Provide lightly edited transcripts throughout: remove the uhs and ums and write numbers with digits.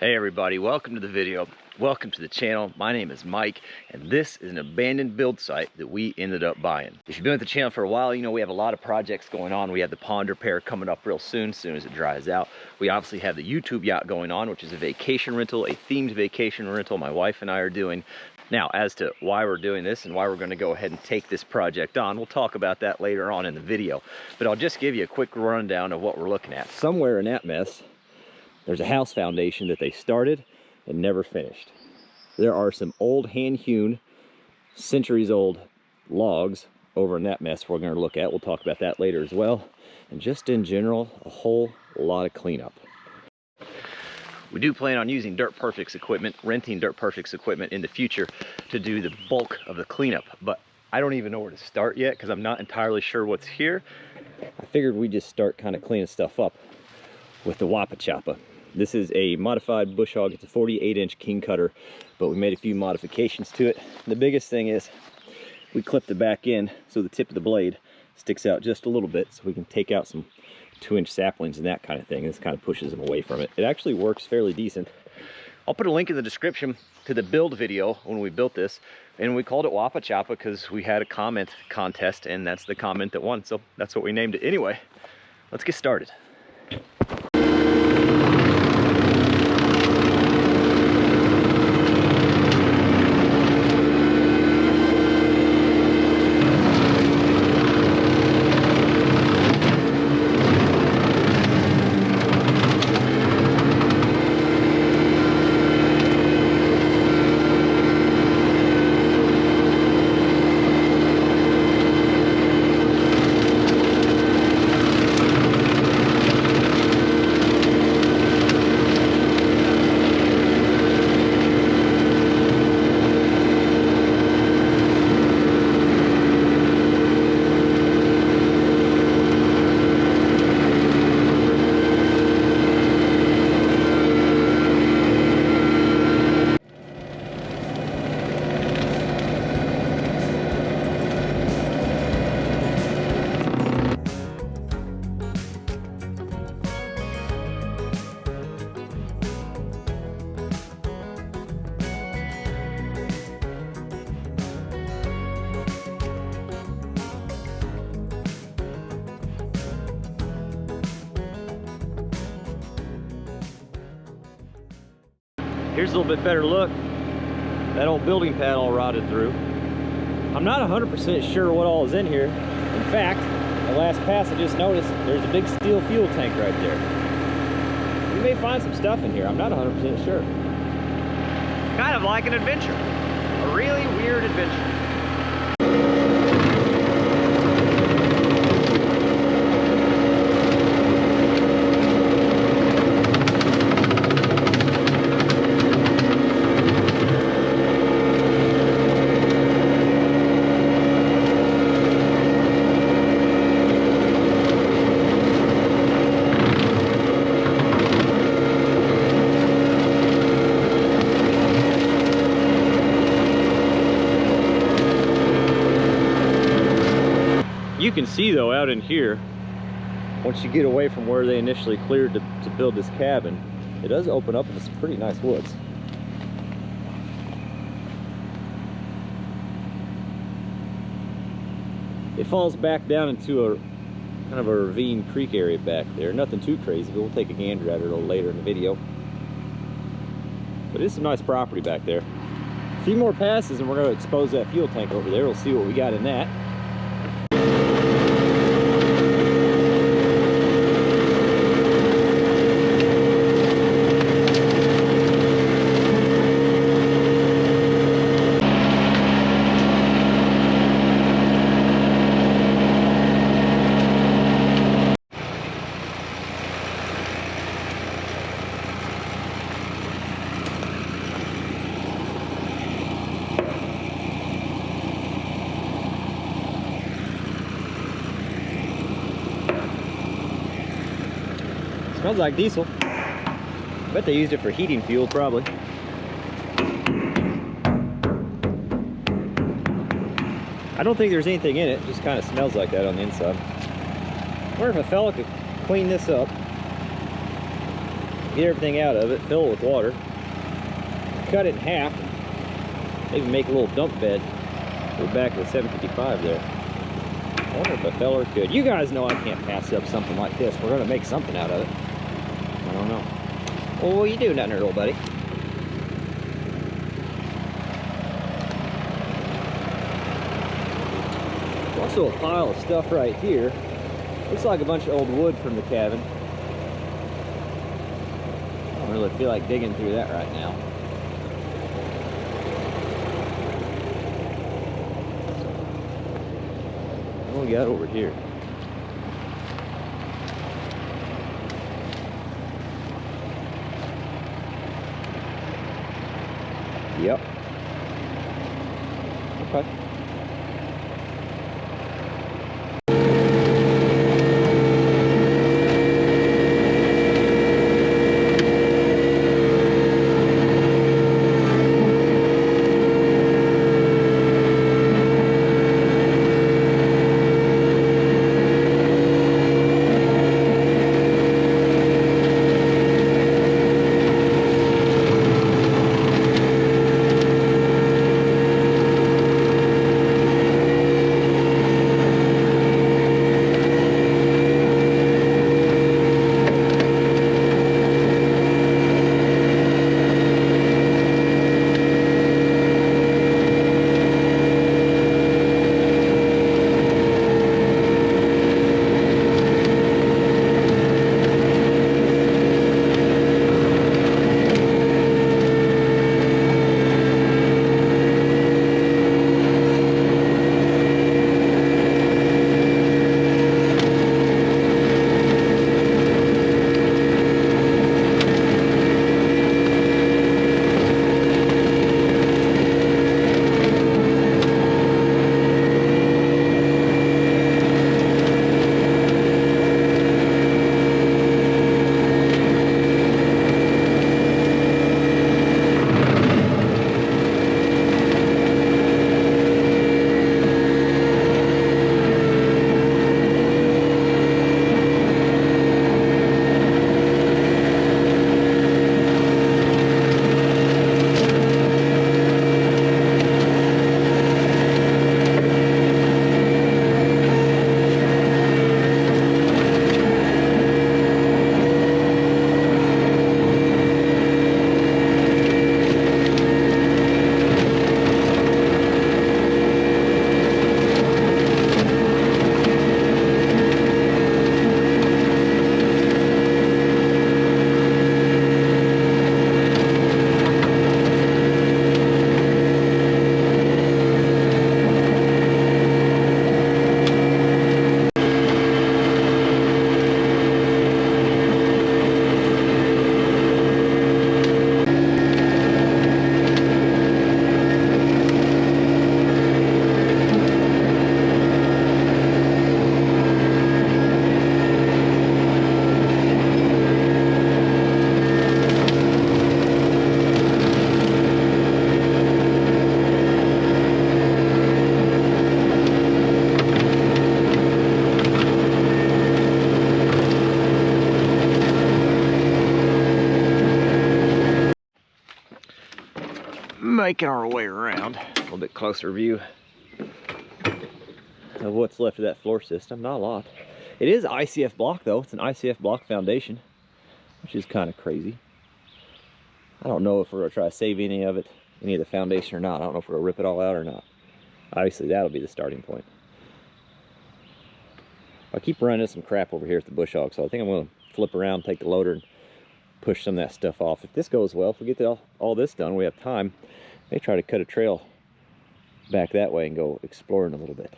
Hey everybody, welcome to the video. Welcome to the channel. My name is Mike, and this is an abandoned build site that we ended up buying. If you've been with the channel for a while, you know we have a lot of projects going on. We have the pond repair coming up real soon as it dries out. We obviously have the YouTube yacht going on, which is a vacation rental, a themed vacation rental my wife and I are doing. Now, as to why we're doing this and why we're going to go ahead and take this project on, we'll talk about that later on in the video. But I'll just give you a quick rundown of what we're looking at. Somewhere in that mess, there's a house foundation that they started and never finished. There are some old hand-hewn, centuries-old logs over in that mess we're going to look at. We'll talk about that later as well. And just in general, a whole lot of cleanup. We do plan on using Dirt Perfect's equipment, renting Dirt Perfect's equipment in the future to do the bulk of the cleanup. But I don't even know where to start yet because I'm not entirely sure what's here. I figured we'd just start kind of cleaning stuff up with the Wappa Choppa. This is a modified bush hog. It's a 48-inch king cutter, but we made a few modifications to it. The biggest thing is we clipped the back end so the tip of the blade sticks out just a little bit so we can take out some 2-inch saplings and that kind of thing. This kind of pushes them away from it. It actually works fairly decent. I'll put a link in the description to the build video when we built this, and we called it Wappa Choppa because we had a comment contest and that's the comment that won, so that's what we named it. Anyway, let's get started. Here's a little bit better look. That old building pad all rotted through. I'm not 100% sure what all is in here. In fact, the last pass I just noticed there's a big steel fuel tank right there. We may find some stuff in here. I'm not 100% sure. Kind of like an adventure. A really weird adventure. You can see though out in here, once you get away from where they initially cleared to build this cabin, it does open up into some pretty nice woods. It falls back down into a kind of a ravine creek area back there. Nothing too crazy, but we'll take a gander at it a little later in the video. But it's some nice property back there. A few more passes and we're going to expose that fuel tank over there. We'll see what we got in that. Smells like diesel. I bet they used it for heating fuel, probably. I don't think there's anything in it. It just kind of smells like that on the inside. I wonder if a fella could clean this up. get everything out of it, fill it with water, cut it in half, maybe make a little dump bed. We're back to the 755 there. I wonder if a feller could. You guys know I can't pass up something like this. We're gonna make something out of it. I don't know. Well, what are you doing down there, little buddy? Also a pile of stuff right here. Looks like a bunch of old wood from the cabin. I don't really feel like digging through that right now. What we got over here? Yep. Okay. Making our way around, a little bit closer view of what's left of that floor system. Not a lot. It is ICF block though. It's an ICF block foundation, which is kind of crazy. I don't know if we're gonna try to save any of it, any of the foundation or not. I don't know if we're gonna rip it all out or not. Obviously that'll be the starting point. I keep running into some crap over here at the bush hog, so I think I'm gonna flip around, take the loader and push some of that stuff off. If this goes well, if we get all this done, we have time, may try to cut a trail back that way and go exploring a little bit.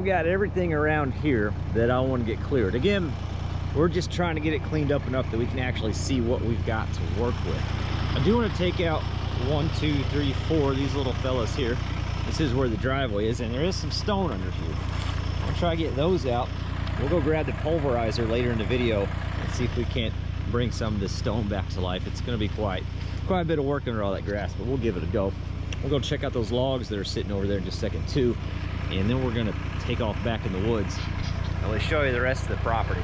got everything around here that I want to get cleared. Again, we're just trying to get it cleaned up enough that we can actually see what we've got to work with. I do want to take out 1, 2, 3, 4 of these little fellas here. This is where the driveway is, and there is some stone under here. I'll try to get those out. We'll go grab the pulverizer later in the video and see if we can't bring some of this stone back to life. It's going to be quite a bit of work under all that grass, but we'll give it a go. We'll go check out those logs that are sitting over there in just a second too, and then we're going to take off back in the woods and we'll show you the rest of the property.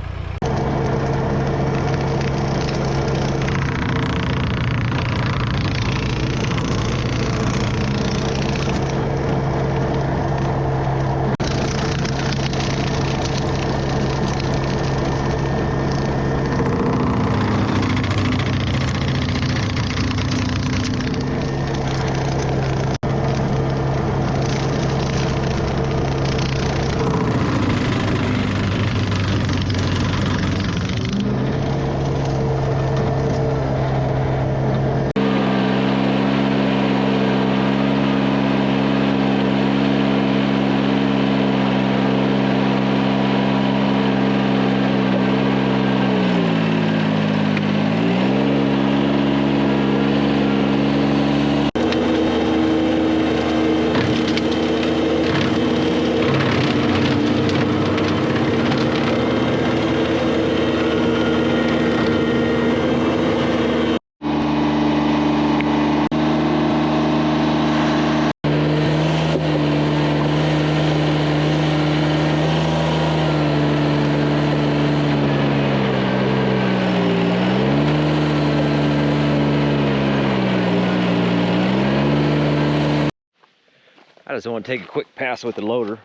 I just want to take a quick pass with the loader,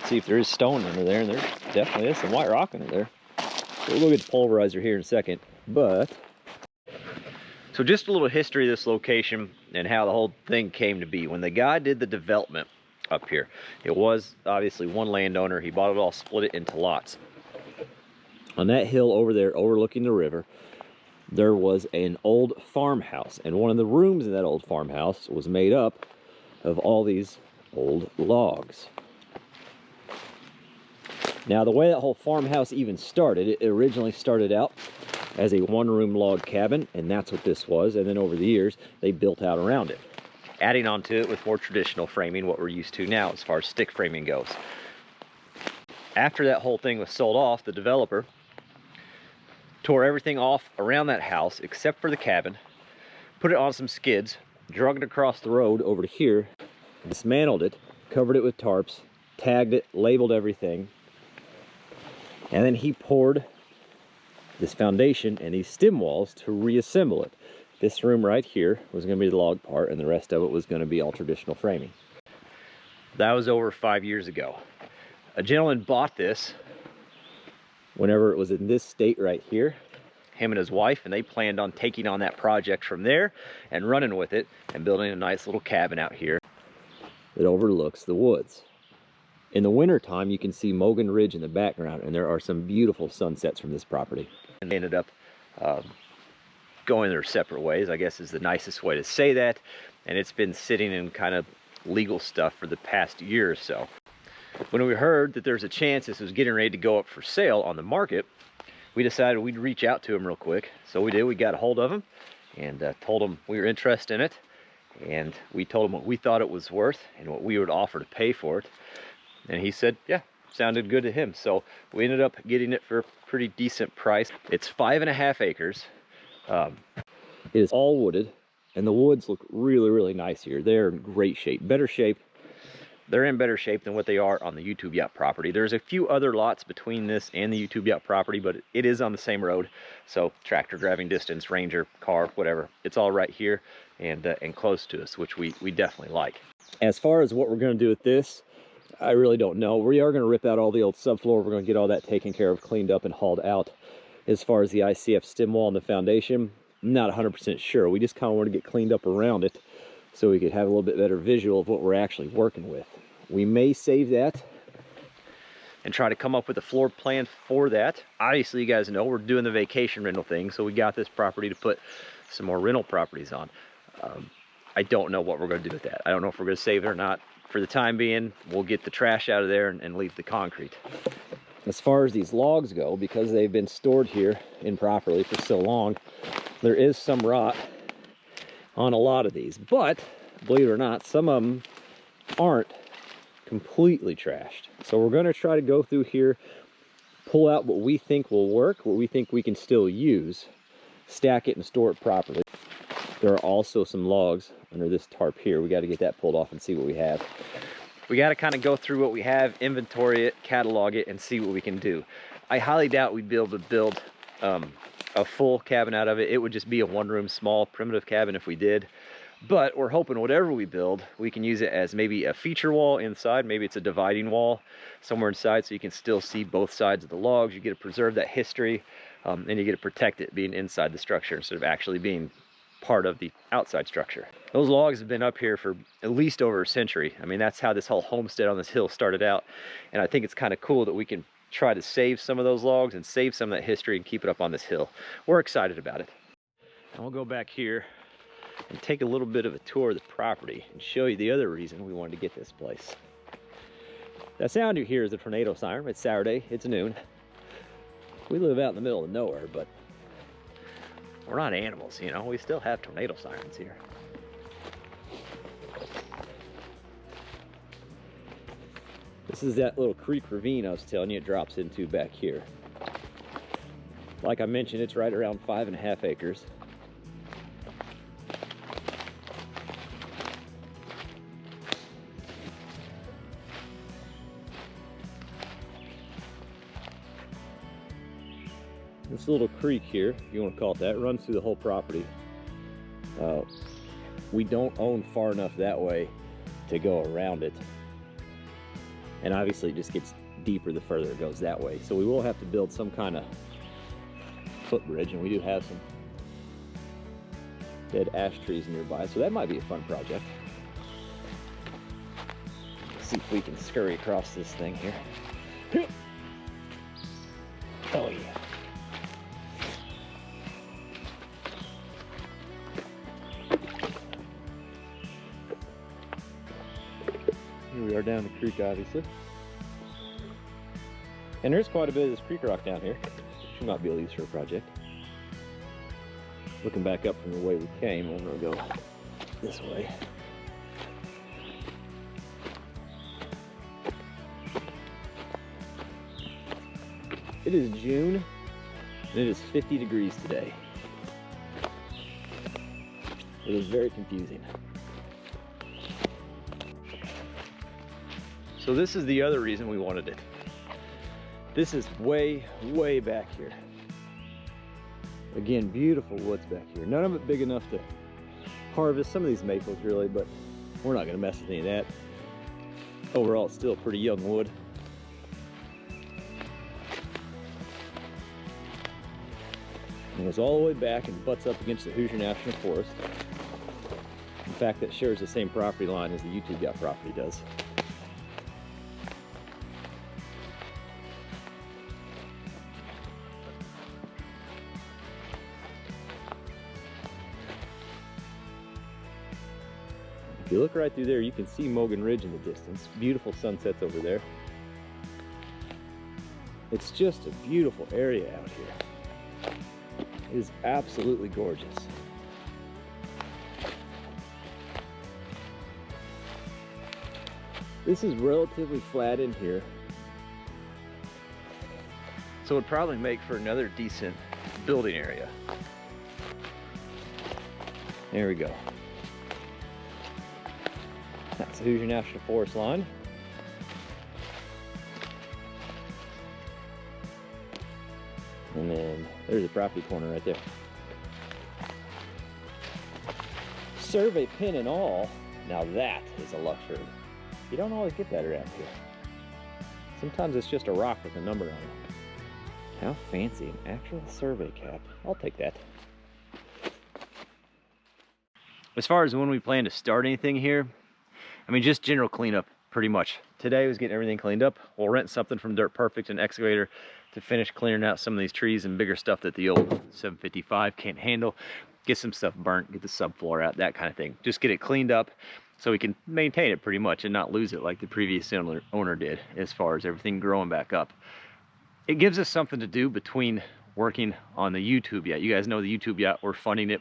see if there is stone under there, and there definitely is some white rock under there. So we'll go get the pulverizer here in a second, but... So just a little history of this location and how the whole thing came to be. When the guy did the development up here, it was obviously one landowner. He bought it all, split it into lots. On that hill over there overlooking the river, there was an old farmhouse, and one of the rooms in that old farmhouse was made up of all these old logs. Now, the way that whole farmhouse even started, it originally started out as a one-room log cabin, and that's what this was. And then over the years, they built out around it, adding onto it with more traditional framing, what we're used to now as far as stick framing goes. After that whole thing was sold off, the developer tore everything off around that house except for the cabin, put it on some skids, drug it across the road over to here, dismantled it, covered it with tarps, tagged it, labeled everything, and then he poured this foundation and these stem walls to reassemble it. This room right here was going to be the log part, and the rest of it was going to be all traditional framing. That was over 5 years ago. A gentleman bought this whenever it was in this state right here, him and his wife, and they planned on taking on that project from there and running with it and building a nice little cabin out here that overlooks the woods. In the winter time, you can see Mogan Ridge in the background, and there are some beautiful sunsets from this property. And they ended up going their separate ways, I guess is the nicest way to say that, and it's been sitting in kind of legal stuff for the past year or so. When we heard that there's a chance this was getting ready to go up for sale on the market, we decided we'd reach out to him real quick. So we did. We got a hold of him and told him we were interested in it, and we told him what we thought it was worth and what we would offer to pay for it, and he said yeah, sounded good to him. So we ended up getting it for a pretty decent price. It's 5.5 acres. It is all wooded, and the woods look really nice here. They're in great shape, better shape. They're in better shape than what they are on the YouTube Yacht property. There's a few other lots between this and the YouTube Yacht property, but it is on the same road. So tractor driving distance, Ranger, car, whatever, it's all right here and close to us, which we definitely like. As far as what we're going to do with this, I really don't know. We are going to rip out all the old subfloor. We're going to get all that taken care of, cleaned up, and hauled out. As far as the ICF stem wall and the foundation, I'm not 100% sure. We just kind of want to get cleaned up around it so we could have a little bit better visual of what we're actually working with. We may save that and try to come up with a floor plan for that. Obviously, you guys know we're doing the vacation rental thing, so we got this property to put some more rental properties on. I don't know what we're going to do with that. I don't know if we're going to save it or not. for the time being, we'll get the trash out of there and leave the concrete. As far as these logs go, because they've been stored here improperly for so long, there is some rot on a lot of these. But believe it or not, some of them aren't completely trashed. So we're going to try to go through here, pull out what we think will work, what we think we can still use, stack it and store it properly. There are also some logs under this tarp here. We got to get that pulled off and see what we have. We got to kind of go through what we have, inventory it, catalog it, and see what we can do. I highly doubt we'd be able to build a full cabin out of it. It would just be a one-room, small, primitive cabin if we did. But we're hoping whatever we build, we can use it as maybe a feature wall inside. Maybe it's a dividing wall somewhere inside so you can still see both sides of the logs. You get to preserve that history, and you get to protect it being inside the structure instead of actually being part of the outside structure. Those logs have been up here for at least over a century. I mean, that's how this whole homestead on this hill started out. And I think it's kind of cool that we can try to save some of those logs and save some of that history and keep it up on this hill. We're excited about it. And we'll go back here and take a little bit of a tour of the property and show you the other reason we wanted to get this place. That sound you hear is a tornado siren. It's Saturday, it's noon. We live out in the middle of nowhere, but we're not animals, you know. We still have tornado sirens here. This is that little creek ravine I was telling you it drops into back here. Like I mentioned, it's right around 5.5 acres. This little creek here, if you want to call it that, runs through the whole property. We don't own far enough that way to go around it. And obviously it just gets deeper the further it goes that way. So we will have to build some kind of footbridge, and we do have some dead ash trees nearby, so that might be a fun project. Let's see if we can scurry across this thing here. Oh yeah. Here we are down the creek, obviously. And there's quite a bit of this creek rock down here, which we might be able to use for a project. Looking back up from the way we came, I'm gonna go this way. It is June, and it is 50 degrees today. It is very confusing. So this is the other reason we wanted it. This is way, way back here. Again, beautiful woods back here. None of it big enough to harvest. Some of these maples really, but we're not gonna mess with any of that. Overall, it's still a pretty young wood. And it goes all the way back and butts up against the Hoosier National Forest. In fact, that shares the same property line as the YouTube Yacht property does. If you look right through there, you can see Mogan Ridge in the distance. Beautiful sunsets over there. It's just a beautiful area out here. It is absolutely gorgeous. This is relatively flat in here, so it would probably make for another decent building area. There we go. That's the Hoosier National Forest line. And then there's a property corner right there. Survey pin and all. Now that is a luxury. You don't always get that around here. Sometimes it's just a rock with a number on it. How fancy, an actual survey cap. I'll take that. As far as when we plan to start anything here, I mean, just general cleanup, pretty much. Today was getting everything cleaned up. We'll rent something from Dirt Perfect, an excavator, to finish clearing out some of these trees and bigger stuff that the old 755 can't handle. Get some stuff burnt, get the subfloor out, that kind of thing. Just get it cleaned up. so we can maintain it pretty much and not lose it like the previous owner did as far as everything growing back up. It gives us something to do between working on the YouTube yacht. You guys know the YouTube yacht, we're funding it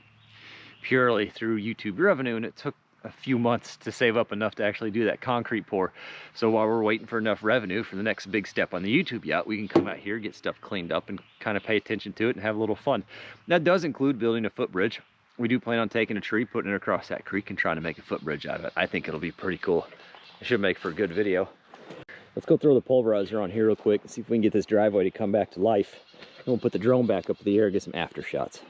purely through YouTube revenue, and it took a few months to save up enough to actually do that concrete pour. So while we're waiting for enough revenue for the next big step on the YouTube yacht, we can come out here, get stuff cleaned up, and kind of pay attention to it and have a little fun. That does include building a footbridge. We do plan on taking a tree, putting it across that creek, and trying to make a footbridge out of it. I think it'll be pretty cool. It should make for a good video. Let's go throw the pulverizer on here real quick and see if we can get this driveway to come back to life. And we'll put the drone back up in the air and get some after shots.